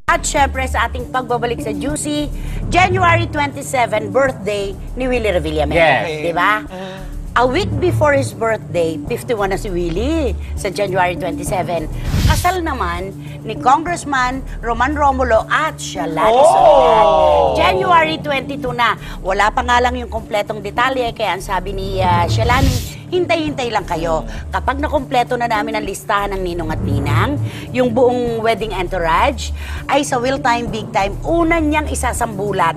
At syempre sa ating pagbabalik sa Juicy, January 27, birthday ni Willie Revillame. Yes. Di ba? A week before his birthday, 51 na si Willie sa January 27. Kasal naman ni Congressman Roman Romulo at Shalani Soledad. January 22 na. Wala pa nga lang yung kompletong detalye, kaya ang sabi ni Shalani, hintay-hintay lang kayo. Kapag nakompleto na namin ang listahan ng ninong at ninang, yung buong wedding entourage, ay sa Will Time, Big Time, una niyang isasambulat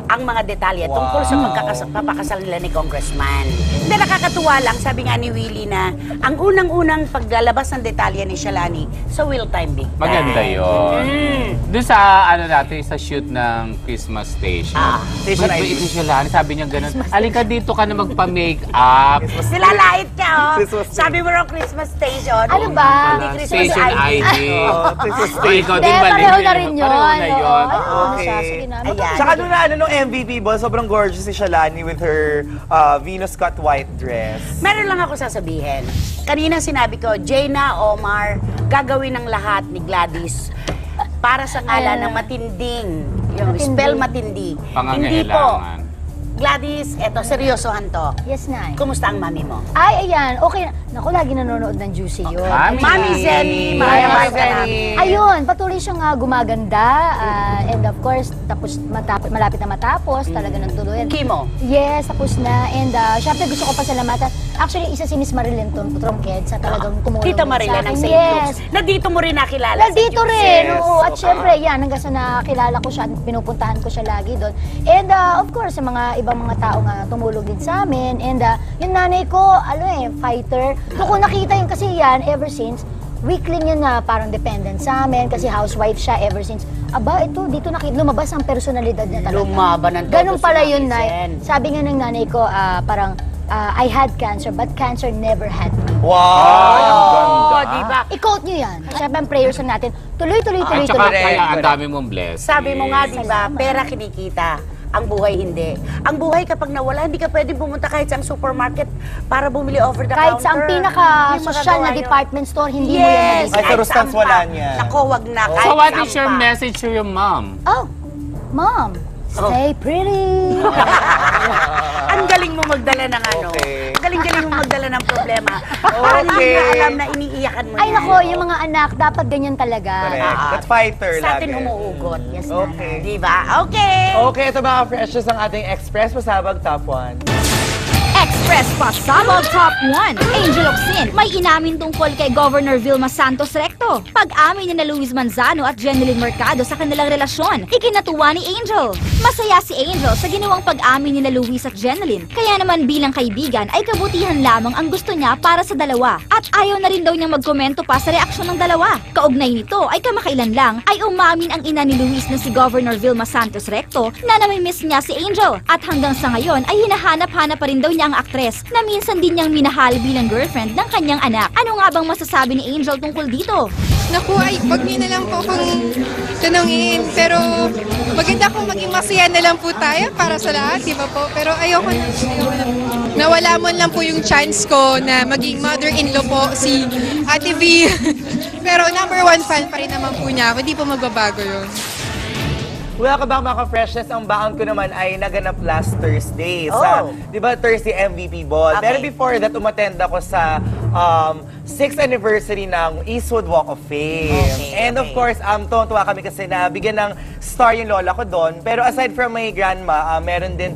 ang mga detalye tungkol sa papakasal nila ni Congressman. Hindi, nakakatuwa lang, sabi nga ni Willie na ang unang-unang paglalabas ng detalye ni Shalani sa Will Time, Big Time. Maganda yun. Doon sa, ano natin, sa shoot ng Christmas Station. Station ID. Ito Shalani, sabi niya ganun, alika dito ka na magpa-make-up. Nilalait ka, oh. Christmas Sabi mo raw Christmas Station. Ano ba? Hindi Christmas Station ID. ID. Ikaw din ba? Pareho na rin yun. Pareho na yun. Okay. Sige na. Ayan. Tsaka doon na, nung MVP ball, sobrang gorgeous si Shalani with her Venus cut white dress. Meron lang ako sasabihin. Kanina sinabi ko, Jaina, Omar, gagawin ng lahat ni Gladys para sa ngalan ng matinding, yung spell matindi. Hindi po. Pangangailangan. Gladys, eto, seryosohan to. Yes, Nay. Kumusta ang mami mo? Ay, ayan. Okay na. Naku, lagi nanonood ng Juicy yun. Mami Zenny, Mami Zenny. Ayun, patuloy siyang gumaganda. And of course, tapos malapit na matapos. Talaga ng tuluyan. Chemo. Yes, tapos na. And syempre gusto ko pasalamatan. Actually, isa si Miss Marilyn Trongked sa talagang tumulong Tita sa Marilyn akin. ng St. Luke's. Nandito mo rin nakilala Nandito sa rin, Yes. oo. At syempre, yan, hanggang sa nakilala ko siya, pinupuntahan ko siya lagi doon. And of course, sa mga ibang mga tao nga tumulong din sa amin. And yung nanay ko, fighter. Doon ko nakita yun kasi yan, ever since, weakling yun na parang dependent sa amin kasi housewife siya ever since. Aba, ito, dito lumabas ang personalidad niya talaga. Lumaban ng todo Ganun pala si yun, Mami Nay. Zen. Sabi nga ng nanay ko, parang, I had cancer, but cancer never had me. Wow! Oh, di ba? I-quote nyo yan. Siyempre, ang prayers na natin, tuloy-tuloy. At saka kaya ang dami mong blessing. Sabi mo nga, di ba, pera kinikita. Ang buhay hindi. Ang buhay kapag nawala, hindi ka pwedeng pumunta kahit sa supermarket para bumili over the Kahit counter. sa ang pinaka-social na Hindi mo department store, hindi mo Yes. yan Ay, mabibili. sa Kahit Rustans saan wala pa. niya. Nako, wag na. So Kahit what saan is your pa. message to your mom? Oh, Mom, stay pretty. Ang galing mo magdala ng ano. Okay. Ang galing-galing mo magdala ng problema. Para hindi Okay. na alam na iniiyakan mo Ay yan. nako, yung mga anak, dapat ganyan talaga. Correct. That's fighter Sa atin lagi. humuugot. Yes, Okay. Di ba? Okay. Okay, ito mga precious ang ating Express Pasabag Top 1. Express Pasabog Top 1. Angel Oxin, may inamin tungkol kay Governor Vilma Santos Recto. Pag-amin ni na Luis Manzano at Jeneline Mercado sa kanilang relasyon, ikinatuwa ni Angel. Masaya si Angel sa ginawang pag-amin ni na Luis at Jeneline. Kaya naman bilang kaibigan ay kabutihan lamang ang gusto niya para sa dalawa. At ayaw na rin daw niyang magkomento pa sa reaksyon ng dalawa. Kaugnay nito ay kamakailan lang ay umamin ang ina ni Luis na si Governor Vilma Santos Recto na namimiss niya si Angel. At hanggang sa ngayon ay hinahanap-hanap pa rin daw niya ang aktres na minsan din niyang minahal bilang girlfriend ng kanyang anak. Ano nga bang masasabi ni Angel tungkol dito? Naku, ay, wag niyo na lang po akong tanongin. Pero maganda kung maging masaya na lang po tayo para sa lahat, di ba po? Pero ayoko na. Nawala mo lang po yung chance ko na maging mother-in-law po si Ate V. Pero #1 fan pa rin naman po niya ako. Di po magbabago yun. Welcome back mga ka-freshness. Ang baon ko naman ay naganap last Thursday. Sa, di ba, Thursday MVP Ball. Okay. Pero before that, umattend ako sa 6th anniversary ng Eastwood Walk of Fame. Okay, And of okay. course, tuwa kami kasi nabigyan ng star yung lola ko doon. Pero aside from my grandma, meron din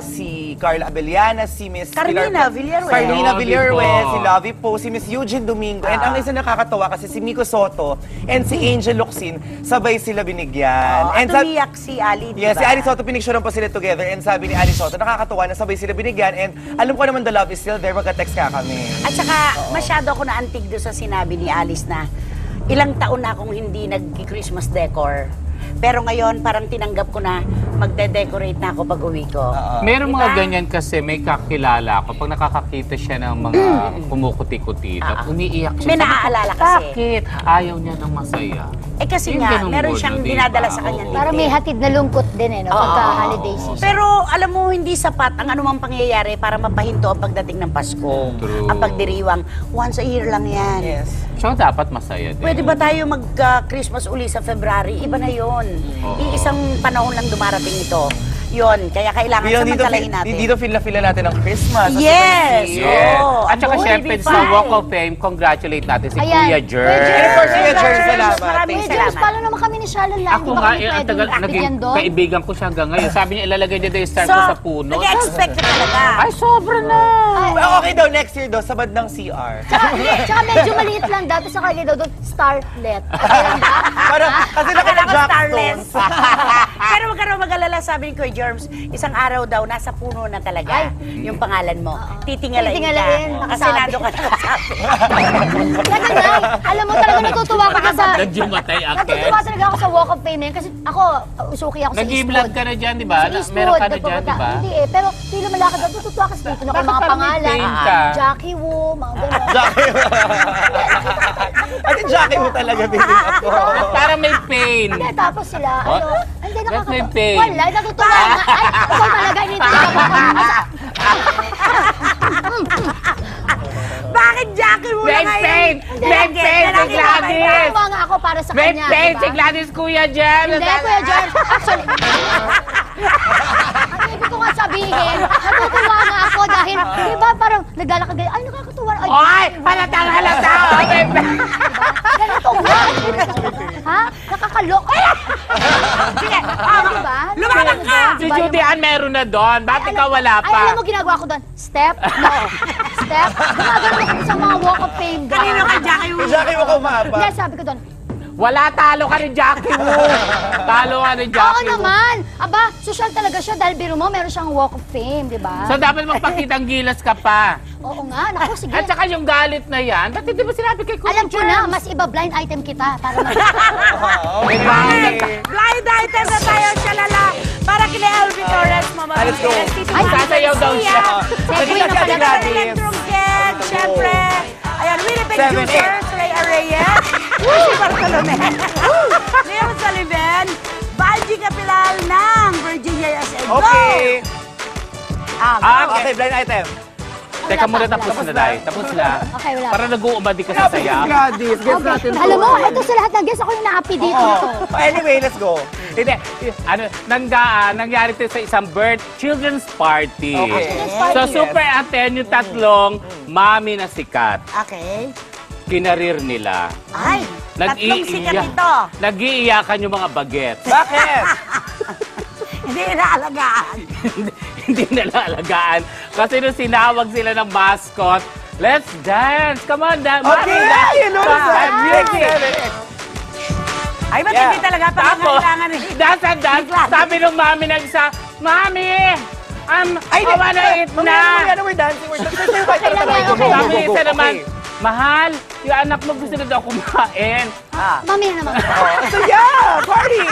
si Carla Abellana, si Miss Carlina Villaruel. Carlina Lovey Villaruel, po. si Lovey po, si Miss Eugene Domingo. And ang isa nakakatawa kasi si Miko Soto and si Angel Locsin, sabay sila binigyan. At sa- umiyak si Ali, di ba? Yes, si Ali Soto, pinicturean pa sila together and sabi ni Ali Soto, nakakatawa na sabay sila binigyan and alam ko naman the love is still there, magka-text ka kami. At saka, masyado ako naantig doon sa sinabi ni Alice na ilang taon na akong hindi nag-Christmas decor. Pero ngayon, parang tinanggap ko na magde-decorate na ako pag uwi ko. Meron mga Diba? ganyan kasi, may kakilala ko. Pag nakakakita siya ng mga kumukuti-kuti, umiiyak siya. May Sabi ko, naaalala kasi. Bakit? Ayaw niya ng masaya. Eh kasi Yung nga, ganung meron mood, siyang no, diba? dinadala sa kanya. Oo. Para may hatid na lungkot din eh, no? Pagka holiday season. Pero alam mo, hindi sapat ang anumang pangyayari para mapahinto ang pagdating ng Pasko. True. Ang pagdiriwang. Once a year lang yan. Yes. So, dapat masaya din. Pwede ba tayo mag-Christmas uli sa February? Iba na yon. Oo. Iisang panahon lang dumarating ito. Yon, kaya kailangan samantalahin natin. Dito feel na feel na natin ang Christmas. Yes! Yes. Oo. At saka Ang syempre buhay sa bifay. Walk of Fame, congratulate natin si Ayan. Kuya Kuya Jer. Jer. And of course, Kuya Jer, salamat. Maraming Kuya James, salamat. paano naman kami ni Shalon lang? Ako Di ba nga, kami ang pwedeng tagal, bigyan naging doon? kaibigan ko siya hanggang ngayon. Sabi niya, ilalagay niya daw yung star So, ko sa puno. nag-expect ka talaga. Ay, sobra na! Okay daw, next year daw, sabad ng CR. Tsaka medyo maliit lang dati sa kanya daw doon, starlet. Okay lang ba? Parang, kasi Akala ko naka-Jack starless. Stones. Pero wag ka raw mag-alala, sabi ni Kuya Germs, isang araw daw, nasa puno na talaga yung pangalan mo. Titingalain Titingalain, ka. Kasi nakasabi. nando ka nakasabi. Ganun na. Alam mo talaga natutuwa ka sa... Nagjumatay, Natutuwa Akes. talaga ako sa Walk of Fame na yun kasi ako, usuki ako sa Nag-i-vlog Eastwood. ka na dyan, di ba? Sa Eastwood, Meron ka na dyan, di nagpupunta. ba? Hindi eh, pero hindi lumalakad ako. Natutuwa kasi dito na Bakit mga parang may pangalan. pain ka? Jackie Wu, mga gano'n. Jackie mo. Ate Jackie mo talaga, baby. Para may pain. Hindi, tapos sila, What? hindi That's my nakakatawa. pain. Wala, natutuwa nga. Ay, ikaw talaga, hindi talaga Bakit Jackie mo na May ngayon? pain! May pain si Gladys! Natutuwa nga ako para sa May kanya, pain diba? si Gladys, Kuya Jem! Hindi, Kuya George. Actually, ang ibig ko nga sabihin, natutuwa nga ako dahil, di ba, parang naglalakad ganyan, ay, nakakatuwa. Ay, Oy! Halatang halata! Oh, may pain! ganito nga. Ha? Nakakalok. Ay! Sige, Diba? lumaban ka! Si Judy Ann meron na doon. Ba't ikaw wala Ay, pa? alam mo ginagawa ko doon? Step? No. Step? Gumagano ako sa mga walk of fame doon. Kanino ka Jackie mo? Si Jackie mo kumapa. Hindi, sabi ko doon, Wala, talo ka ni Jackie Wu! Talo ka ni oo Jackie Wu. naman. Aba, social talaga siya dahil biro mo, meron siyang walk of fame, di ba? So dapat magpakitang gilas ka pa. Oo nga, naku, sige. At saka yung galit na yan, ba't hindi mo sinabi kay Kuya Alam ko na, mas iba blind item kita para Blind item na tayo, shalala! Para kina Elvin Torres, Mama Let's go. Ay, sasayaw daw siya. Segue na pala. Electrum Kid, syempre. Ayan, Winnipeg 7, Users, Ray Arreyes, si Bartolome, Leo Sullivan, Balji Capilal ng Virginia USA. Go! Okay. Okay. Okay, blind item. Teka muna, tapos na tayo. Tapos na. Okay, wala. Para nag-uumadi ka sa saya. Gladys, guess natin to. Alam mo, ito sa lahat ng guests, ako yung naapi dito. Oh, anyway, let's go. Hindi, ano, nangyari ito sa isang children's party. Okay. Children's So, party. super attend yung tatlong mami na sikat. Okay. Kinarir nila. Ay, tatlong sikat ito. Nag-iiyakan yung mga bagets. Bakit? Hindi inaalagaan. Hindi nalalagaan. Kasi nung sinawag sila ng mascot, let's dance! Come on, dance! Okay, you know that. Ay, ba't hindi talaga pangangailangan dance and dance. Sabi nung mami ng isa, Mami! I wanna eat na! We're dancing, we're dancing. Sabi ng isa naman, Mahal, yung anak mo gusto na daw kumain. Mami na naman. So yeah, party!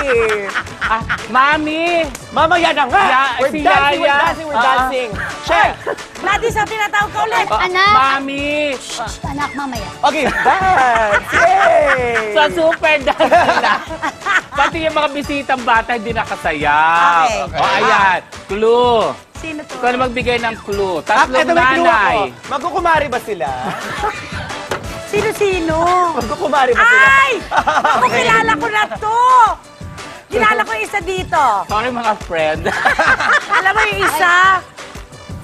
Mami! Mamaya na nga! We're si dancing, we're Yaya. dancing, we're dancing. Check! Gladys, ang tinatawag ka ulit. Anak! Mami! Shh, anak, mamaya. Okay, dance! Yay! Sa super dance nila. Pati yung mga bisitang bata hindi nakasayaw. Okay. O ayan, clue. Sino to? Ikaw na magbigay ng clue. Eto, Tatlong may clue nanay. ako. Magkukumari ba sila? Sino? Magkukumari ba sila? Ay! Ako kilala ko na to! Kilala ko yung isa dito. Sorry mga friend. Alam mo yung isa,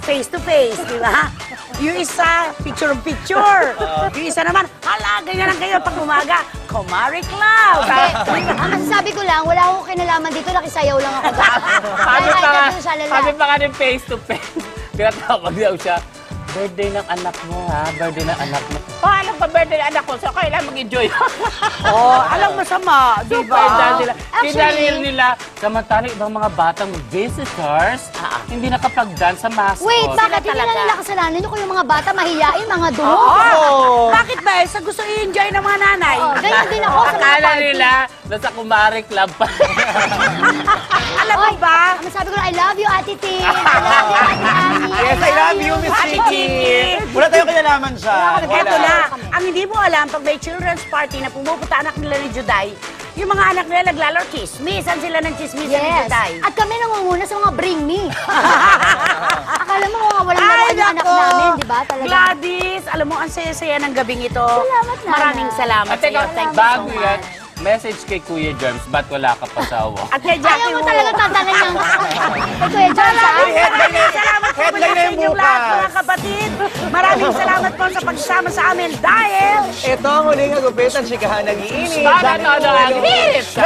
face to face, di ba? Yung isa, picture-picture. Yung isa naman, hala, ganyan lang kayo pag umaga. Kumari Cloud. Ang masasabi ko lang, wala akong kinalaman dito, nakisayaw lang ako. Sabi pa nga ng face to face. Tinatawag daw siya. Birthday ng anak mo, ha? Birthday ng anak mo. Alam pa birthday ng anak ko, so kailangan mag-enjoy. Oh, alam mo sama, di Super dance ba? sila. Pinaril nila. Samantalang ibang mga batang visitors, hindi nakapag-dance sa mascot. Wait, bakit hindi talaga. na nila kasalanan nyo kung yung mga bata mahiyain, mga Oo. duro? Bakit ba? Sa gusto i-enjoy ng mga nanay. Oo, ganyan din ako sa mga Akala party. nila, nasa Kumare Club pa. Alam mo ba? Ang sabi ko na, I love you, Ate Tin. I love you, Ate Ami. Yes, I love you, Miss Ate Chicky. Chicky. Wala tayong kinalaman siya. Eto na, ang hindi mo alam, pag may children's party na pumupunta anak nila ni Juday, yung mga anak nila naglalaro chismisan sila ng chismisan ni Yes. Juday. At kami nangunguna sa mga bring me. Akala mo mga walang laruan yung anak nako. namin, di ba? Talaga. Gladys, alam mo, ang saya-saya ng gabing ito. Salamat, Nana. Maraming salamat At sa iyo. teka, Thank you bago so yan, much. message kay Kuya Germs, ba't wala ka pasawa? At kay Jackie Ayaw mo Wu. talaga tantanan niyang Kuya John, sa Uy, headline Salamat po headline na yung inyong lahat, bukas. mga kapatid. Maraming salamat po sa pagsama sa amin dahil Ito ang huling hagupit ng chikahan nag-iinit. Para todo ang hirit sa